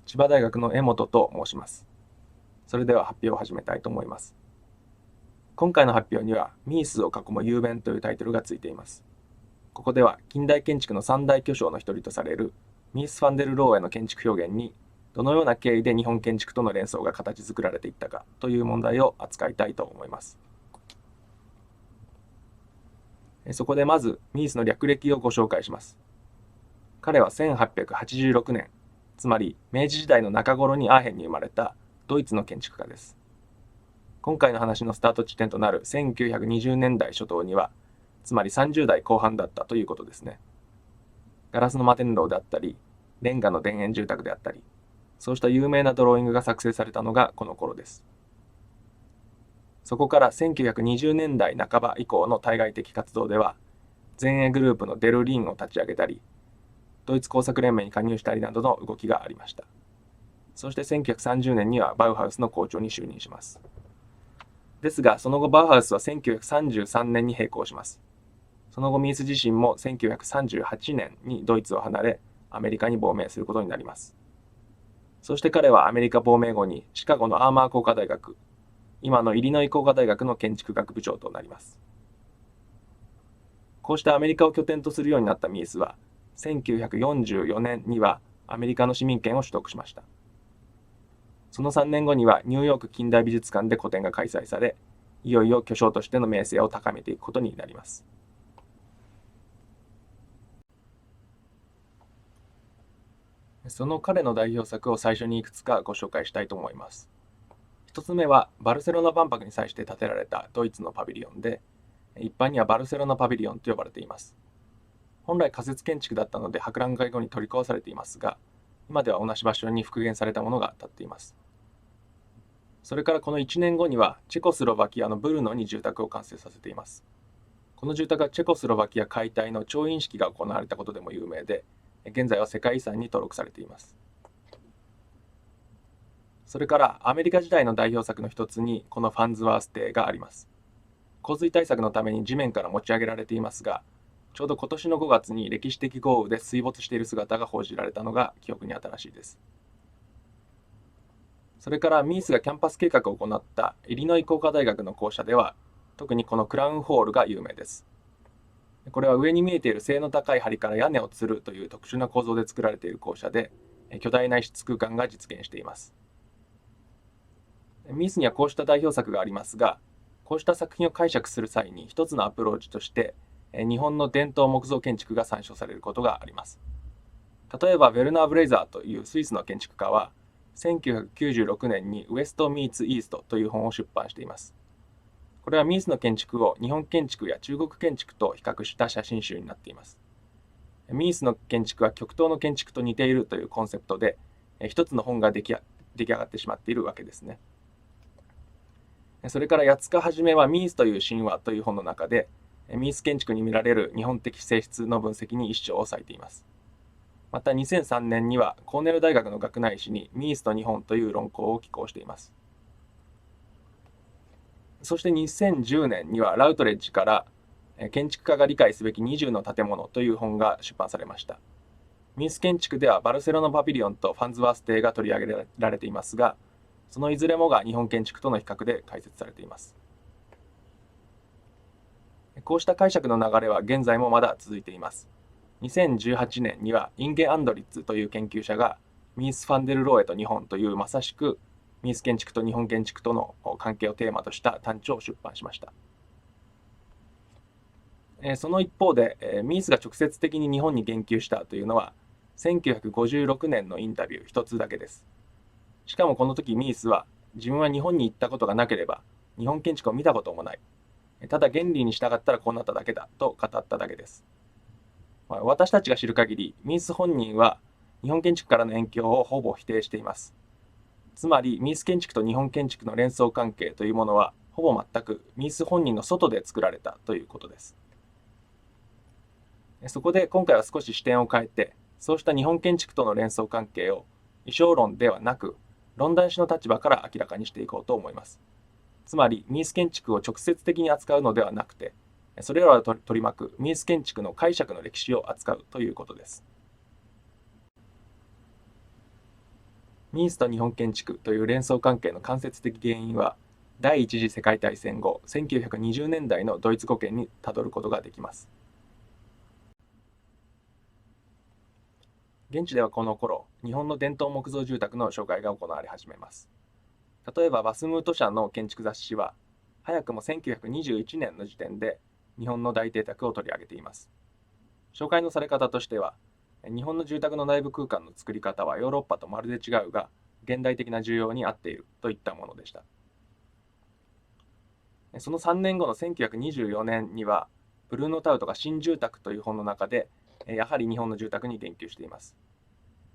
千葉大学の江本と申します。それでは発表を始めたいと思います。今回の発表には、ミースを囲む雄弁というタイトルがついています。ここでは近代建築の三大巨匠の一人とされるミース・ファンデル・ローエの建築表現に、どのような経緯で日本建築との連想が形作られていったかという問題を扱いたいと思います。そこでまず、ミースの略歴をご紹介します。彼は1886年、つまり明治時代の中頃にアーヘンに生まれたドイツの建築家です。今回の話のスタート地点となる1920年代初頭には、つまり30代後半だったということですね。ガラスの摩天楼であったり、レンガの田園住宅であったり、そうした有名なドローイングが作成されたのがこの頃です。そこから1920年代半ば以降の対外的活動では、前衛グループのデルリンを立ち上げたり、ドイツ工作連盟に加入したりなどの動きがありました。そして1930年にはバウハウスの校長に就任します。ですが、その後バウハウスは1933年に閉校します。その後ミース自身も1938年にドイツを離れ、アメリカに亡命することになります。そして彼はアメリカ亡命後にシカゴのアーマー工科大学、今のイリノイ工科大学の建築学部長となります。こうしたアメリカを拠点とするようになったミースは、1944年にはアメリカの市民権を取得しました。その3年後にはニューヨーク近代美術館で個展が開催され、いよいよ巨匠としての名声を高めていくことになります。その彼の代表作を最初にいくつかご紹介したいと思います。一つ目はバルセロナ万博に際して建てられたドイツのパビリオンで、一般にはバルセロナパビリオンと呼ばれています。本来仮設建築だったので博覧会後に取り壊されていますが、今では同じ場所に復元されたものが建っています。それからこの1年後にはチェコスロバキアのブルノに住宅を完成させています。この住宅はチェコスロバキア解体の調印式が行われたことでも有名で、現在は世界遺産に登録されています。それからアメリカ時代の代表作の一つにこのファンズワース邸があります。洪水対策のために地面から持ち上げられていますが、ちょうど今年の5月に歴史的豪雨で水没している姿が報じられたのが記憶に新しいです。それからミースがキャンパス計画を行ったイリノイ工科大学の校舎では、特にこのクラウンホールが有名です。これは上に見えている背の高い梁から屋根を吊るという特殊な構造で作られている校舎で、巨大な室空間が実現しています。ミースにはこうした代表作がありますが、こうした作品を解釈する際に一つのアプローチとして、日本の伝統木造建築が参照されることがあります。例えば、ベルナー・ブレイザーというスイスの建築家は、1996年にウエスト・ミーツ・イーストという本を出版しています。これはミースの建築を日本建築や中国建築と比較した写真集になっています。ミースの建築は極東の建築と似ているというコンセプトで、一つの本が出来上がってしまっているわけですね。それから八塚はじめはミースという神話という本の中で、ミース建築に見られる日本的性質の分析に一章を割いています。また2003年にはコーネル大学の学内誌にミースと日本という論考を寄稿しています。そして2010年にはラウトレッジから建築家が理解すべき20の建物という本が出版されました。ミース建築ではバルセロナパビリオンとファンズワース邸が取り上げられていますが、そのいずれもが日本建築との比較で解説されています。こうした解釈の流れは現在もまだ続いています。2018年にはインゲ・アンドリッツという研究者がミース・ファンデル・ローエと日本というまさしくミース建築と日本建築との関係をテーマとした短調を出版しました。その一方で、ミースが直接的に日本に言及したというのは1956年のインタビュー一つだけです。しかもこの時ミースは、自分は日本に行ったことがなければ日本建築を見たこともない、ただ原理に従ったらこうなっただけだと語っただけです。私たちが知る限りミース本人は日本建築からの影響をほぼ否定しています。つまりミース建築と日本建築の連想関係というものはほぼ全くミース本人の外で作られたということです。そこで今回は少し視点を変えて、そうした日本建築との連想関係を意匠論ではなく論断師の立場から明らかにしていこうと思います。つまりミース建築を直接的に扱うのではなくて、それらを取り巻くミース建築の解釈の歴史を扱うということです。ミースと日本建築という連想関係の間接的原因は、第一次世界大戦後1920年代のドイツ語圏にたどることができます。現地ではこの頃、日本の伝統木造住宅の紹介が行われ始めます。例えばバスムート社の建築雑誌は、早くも1921年の時点で日本の大邸宅を取り上げています。紹介のされ方としては、日本の住宅の内部空間の作り方はヨーロッパとまるで違うが、現代的な需要に合っているといったものでした。その3年後の1924年には、ブルーノ・タウトが新住宅という本の中で、やはり日本の住宅に言及しています。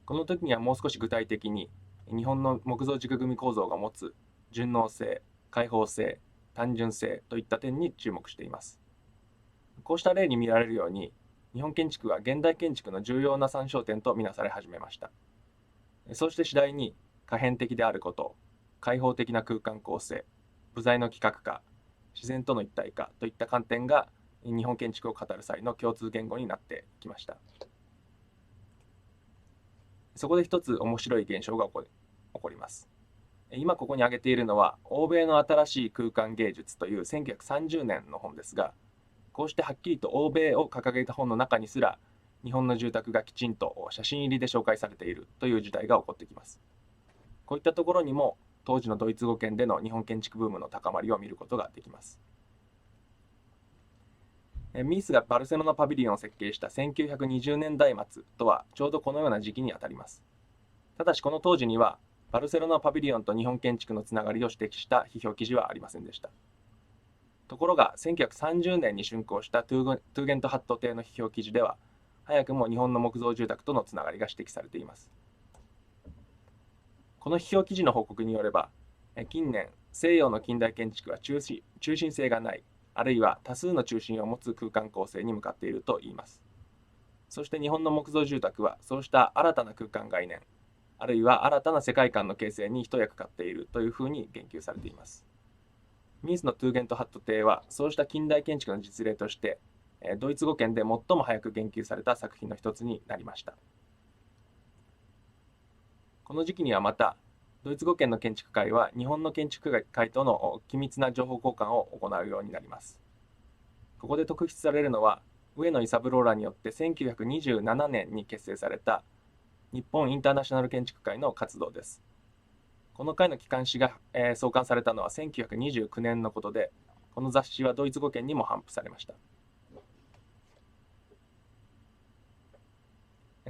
この時にはもう少し具体的に、日本の木造軸組構造が持つ順応性、開放性、単純性といった点に注目しています。こうした例に見られるように、日本建築は現代建築の重要な参照点とみなされ始めました。そうして次第に可変的であること、開放的な空間構成、部材の規格化、自然との一体化といった観点が日本建築を語る際の共通言語になってきました。そこで一つ面白い現象が起こります。今ここに挙げているのは、欧米の新しい空間芸術という1930年の本ですが、こうしてはっきりと欧米を掲げた本の中にすら、日本の住宅がきちんと写真入りで紹介されているという時代が起こってきます。こういったところにも、当時のドイツ語圏での日本建築ブームの高まりを見ることができます。ミースがバルセロナパビリオンを設計した1920年代末とはちょうどこのような時期にあたります。ただしこの当時には、バルセロナパビリオンと日本建築のつながりを指摘した批評記事はありませんでした。ところが1930年に竣工したトゥーゲントハット邸の批評記事では、早くも日本の木造住宅とのつながりが指摘されています。この批評記事の報告によれば、近年西洋の近代建築は中心性がない、あるいは多数の中心を持つ空間構成に向かっているといいます。そして日本の木造住宅はそうした新たな空間概念、あるいは新たな世界観の形成に一役買っているというふうに言及されています。ミースのトゥーゲントハット邸はそうした近代建築の実例として、ドイツ語圏で最も早く言及された作品の一つになりました。この時期にはまた、ドイツ語圏の建築界は日本の建築界との緊密な情報交換を行うようになります。ここで特筆されるのは、上野伊三郎らによって1927年に結成された日本インターナショナル建築会の活動です。この会の機関誌が、創刊されたのは1929年のことで、この雑誌はドイツ語圏にも頒布されました。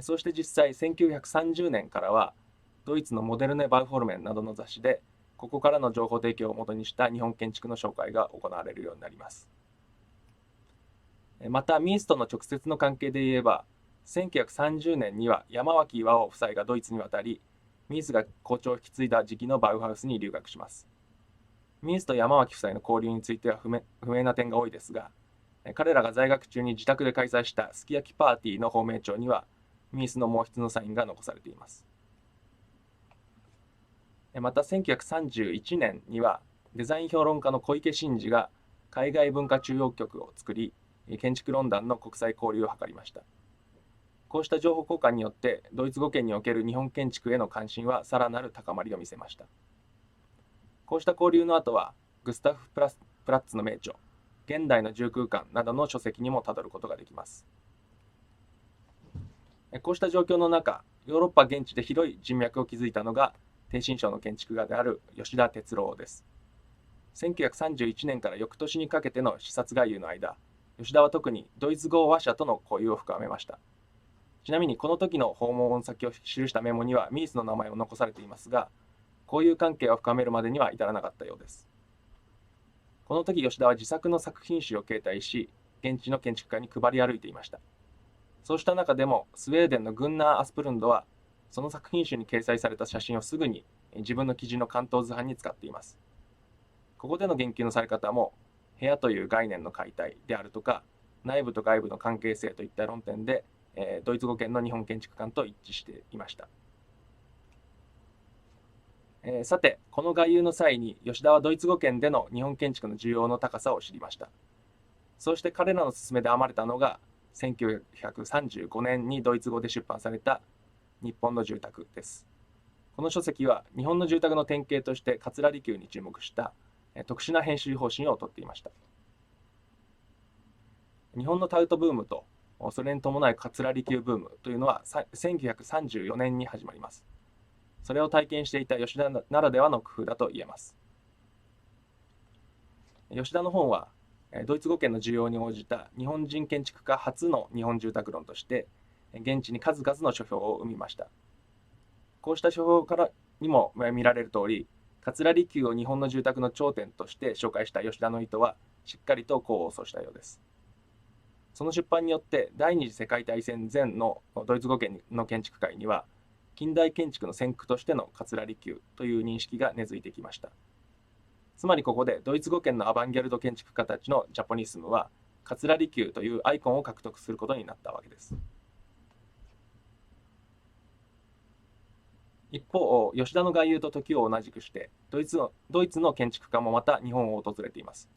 そして実際1930年からは、ドイツのモデルネ・バウフォルメンなどの雑誌で、ここからの情報提供をもとにした日本建築の紹介が行われるようになります。また、ミースとの直接の関係で言えば、1930年には山脇巌夫妻がドイツに渡り、ミースが校長を引き継いだ時期のバウハウスに留学します。ミースと山脇夫妻の交流については不明な点が多いですが、彼らが在学中に自宅で開催したすき焼きパーティーの芳名帳には、ミースの毛筆のサインが残されています。また1931年には、デザイン評論家の小池伸二が海外文化中央局を作り、建築論壇の国際交流を図りました。こうした情報交換によって、ドイツ語圏における日本建築への関心はさらなる高まりを見せました。こうした交流の後は、グスタフ・プラッツの名著、現代の住空間などの書籍にもたどることができます。こうした状況の中、ヨーロッパ現地で広い人脈を築いたのが、逓信省の建築家である吉田哲郎です。1931年から翌年にかけての視察外遊の間、吉田は特にドイツ語話者との交流を深めました。ちなみにこの時の訪問先を記したメモにはミースの名前を残されていますが、交友関係を深めるまでには至らなかったようです。この時吉田は自作の作品集を携帯し、現地の建築家に配り歩いていました。そうした中でもスウェーデンのグンナー・アスプルンドは、その作品集に掲載された写真をすぐに自分の記事の関東図版に使っています。ここでの言及のされ方も、部屋という概念の解体であるとか、内部と外部の関係性といった論点で、ドイツ語圏の日本建築観と一致していました。さて、この外遊の際に吉田はドイツ語圏での日本建築の需要の高さを知りました。そうして彼らの勧めで編まれたのが、1935年にドイツ語で出版された日本の住宅です。この書籍は日本の住宅の典型として桂離宮に注目した特殊な編集方針をとっていました。日本のタウトブームとそれに伴う桂離宮ブームというのは1934年に始まります。それを体験していた吉田ならではの工夫だと言えます。吉田の本はドイツ語圏の需要に応じた日本人建築家初の日本住宅論として現地に数々の書評を生みました。こうした書評からにも見られる通り、桂離宮を日本の住宅の頂点として紹介した吉田の意図はしっかりと功を奏したようです。その出版によって第二次世界大戦前のドイツ語圏の建築界には近代建築の先駆としての桂離宮という認識が根付いてきました。つまりここでドイツ語圏のアバンギャルド建築家たちのジャポニスムは桂離宮というアイコンを獲得することになったわけです。一方、吉田の外遊と時を同じくしてドイツの建築家もまた日本を訪れています。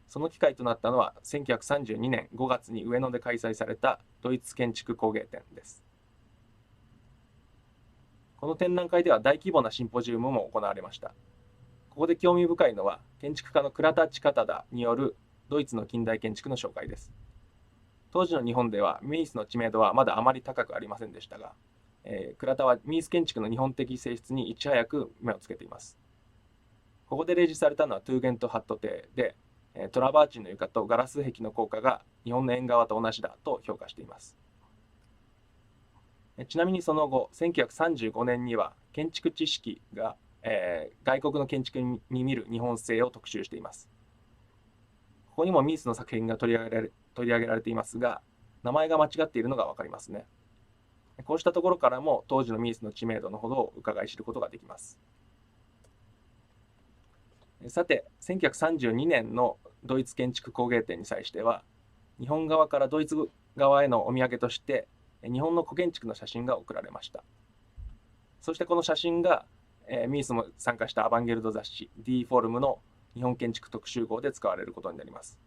その機会となったのは1932年5月に上野で開催されたドイツ建築工芸展です。この展覧会では大規模なシンポジウムも行われました。ここで興味深いのは建築家の倉田親忠によるドイツの近代建築の紹介です。当時の日本ではミースの知名度はまだあまり高くありませんでしたが、倉田はミース建築の日本的性質にいち早く目をつけています。ここで例示されたのはトゥーゲントハット邸で、トラバーチンの床とガラス壁の効果が日本の縁側と同じだと評価しています。ちなみにその後、1935年には建築知識が外国の建築に見る日本製を特集しています。ここにもミースの作品が取り上げられていますが、名前が間違っているのが分かりますね。こうしたところからも当時のミースの知名度のほどを伺い知ることができます。さて、1932年のドイツ建築工芸展に際しては、日本側からドイツ側へのお土産として日本の古建築の写真が送られました。そしてこの写真がミースも参加したアバンギャルド雑誌 D フォルムの日本建築特集号で使われることになります。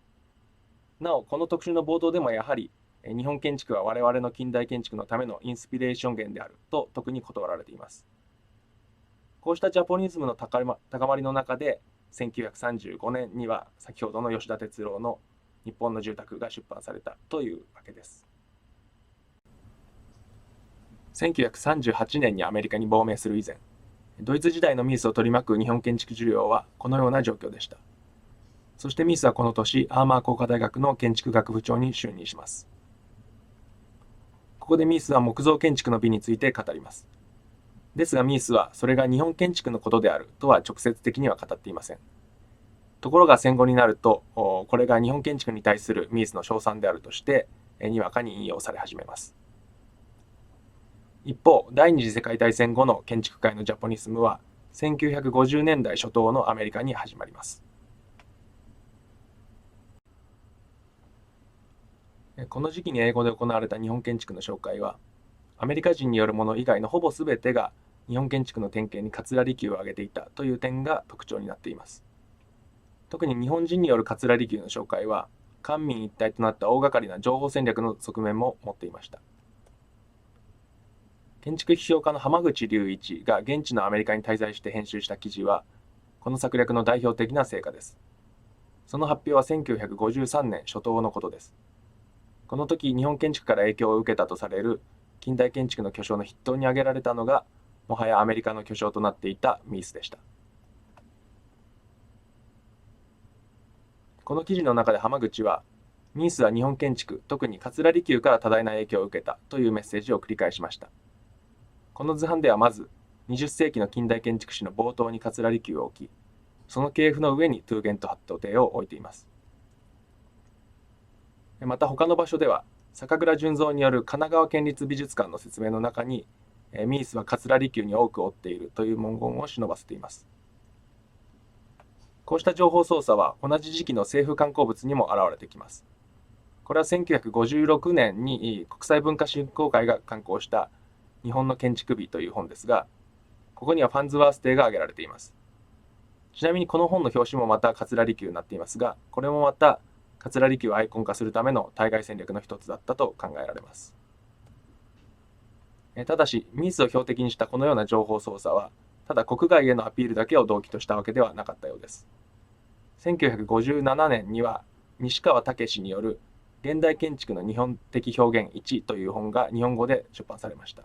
なお、この特集の冒頭でもやはり日本建築は我々の近代建築のためのインスピレーション源であると特に断られています。こうしたジャポニズムの高まりの中で1935年には先ほどの吉田哲郎の日本の住宅が出版されたというわけです。1938年にアメリカに亡命する以前、ドイツ時代のミースを取り巻く日本建築需要はこのような状況でした。そしてミースはこの年、アーマー工科大学の建築学部長に就任します。ここでミースは木造建築の美について語ります。ですがミースはそれが日本建築のことであるとは直接的には語っていません。ところが戦後になると、これが日本建築に対するミースの称賛であるとして、にわかに引用され始めます。一方、第二次世界大戦後の建築界のジャポニスムは1950年代初頭のアメリカに始まります。この時期に英語で行われた日本建築の紹介は、アメリカ人によるもの以外のほぼ全てが日本建築の典型に桂離宮を挙げていたという点が特徴になっています。特に日本人による桂離宮の紹介は、官民一体となった大掛かりな情報戦略の側面も持っていました。建築批評家の浜口隆一が現地のアメリカに滞在して編集した記事は、この策略の代表的な成果です。その発表は1953年初頭のことです。この時、日本建築から影響を受けたとされる近代建築の巨匠の筆頭に挙げられたのが、もはやアメリカの巨匠となっていたミースでした。この記事の中で浜口は、ミースは日本建築、特に桂離宮から多大な影響を受けたというメッセージを繰り返しました。この図版ではまず、20世紀の近代建築史の冒頭に桂離宮を置き、その系譜の上にトゥーゲントハット邸を置いています。また他の場所では、酒蔵純三による神奈川県立美術館の説明の中に、ミースは桂離宮に多く追っているという文言を忍ばせています。こうした情報操作は同じ時期の政府刊行物にも現れてきます。これは1956年に国際文化振興会が刊行した日本の建築美という本ですが、ここにはファンズワース邸が挙げられています。ちなみにこの本の表紙もまた桂離宮になっていますが、これもまた桂離宮をアイコン化するための対外戦略の一つだったと考えられます。ただし、ミースを標的にしたこのような情報操作は、ただ国外へのアピールだけを動機としたわけではなかったようです。1957年には、西川武による現代建築の日本的表現1という本が日本語で出版されました。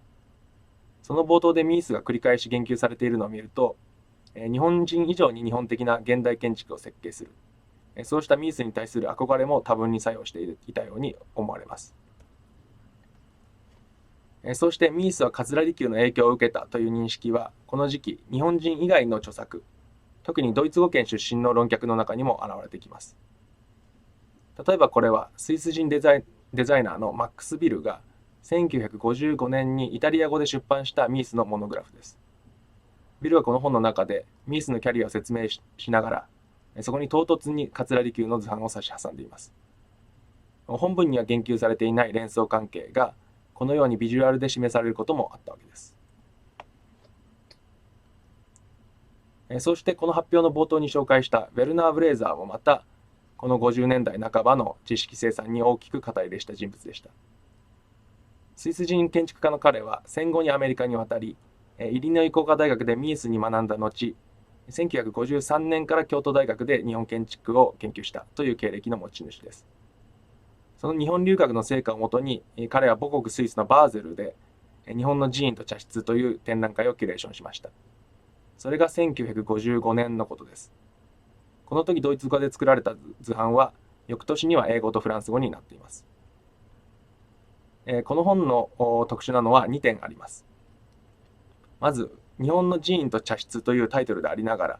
その冒頭でミースが繰り返し言及されているのを見ると、日本人以上に日本的な現代建築を設計する。そうしたミースに対する憧れも多分に作用していたように思われます。そうしてミースは桂離宮の影響を受けたという認識は、この時期、日本人以外の著作、特にドイツ語圏出身の論客の中にも現れてきます。例えばこれはスイス人デザイナーのマックス・ビルが1955年にイタリア語で出版したミースのモノグラフです。ビルはこの本の中でミースのキャリアを説明しながら、そこに唐突に桂離宮の図版を差し挟んでいます。本文には言及されていない連想関係がこのようにビジュアルで示されることもあったわけです。そしてこの発表の冒頭に紹介したウェルナー・ブレーザーもまたこの50年代半ばの知識生産に大きく肩入れした人物でした。スイス人建築家の彼は戦後にアメリカに渡り、イリノイ工科大学でミースに学んだ後、1953年から京都大学で日本建築を研究したという経歴の持ち主です。その日本留学の成果をもとに、彼は母国スイスのバーゼルで日本の寺院と茶室という展覧会をキュレーションしました。それが1955年のことです。この時ドイツ語で作られた図版は翌年には英語とフランス語になっています。この本の特殊なのは2点あります。まず、日本の寺院と茶室というタイトルでありながら、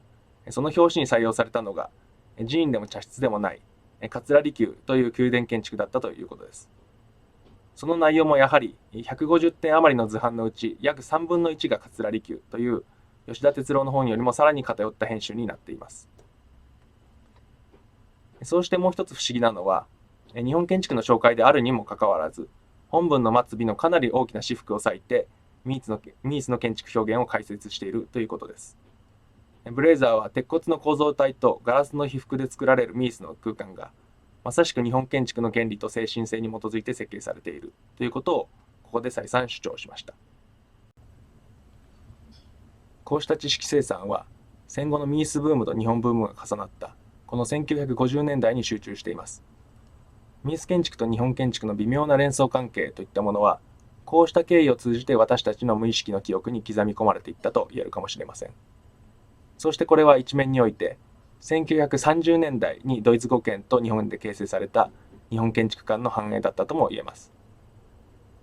その表紙に採用されたのが寺院でも茶室でもない桂離宮という宮殿建築だったということです。その内容もやはり150点余りの図版のうち約3分の1が桂離宮という吉田哲郎の本よりもさらに偏った編集になっています。そうしてもう一つ不思議なのは、日本建築の紹介であるにもかかわらず、本文の末尾のかなり大きな私服を割いてミースの建築表現を解説しているということです。ブレイザーは鉄骨の構造体とガラスの被覆で作られるミースの空間がまさしく日本建築の原理と精神性に基づいて設計されているということをここで再三主張しました。こうした知識生産は戦後のミースブームと日本ブームが重なったこの1950年代に集中しています。ミース建築と日本建築の微妙な連想関係といったものはこうした経緯を通じて私たちの無意識の記憶に刻み込まれていったと言えるかもしれません。そしてこれは一面において1930年代にドイツ語圏と日本で形成された日本建築観の反映だったとも言えます。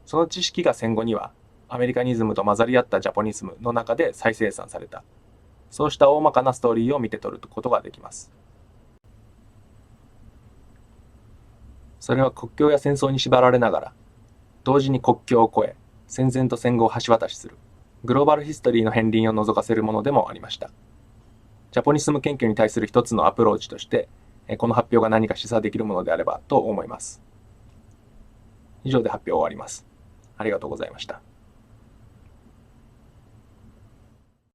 その知識が戦後にはアメリカニズムと混ざり合ったジャポニズムの中で再生産された、そうした大まかなストーリーを見て取ることができます。それは国境や戦争に縛られながら同時に国境を越え戦前と戦後を橋渡しするグローバルヒストリーの片鱗を覗かせるものでもありました。ジャポニスム研究に対する一つのアプローチとしてこの発表が何か示唆できるものであればと思います。以上で発表を終わります。ありがとうございました。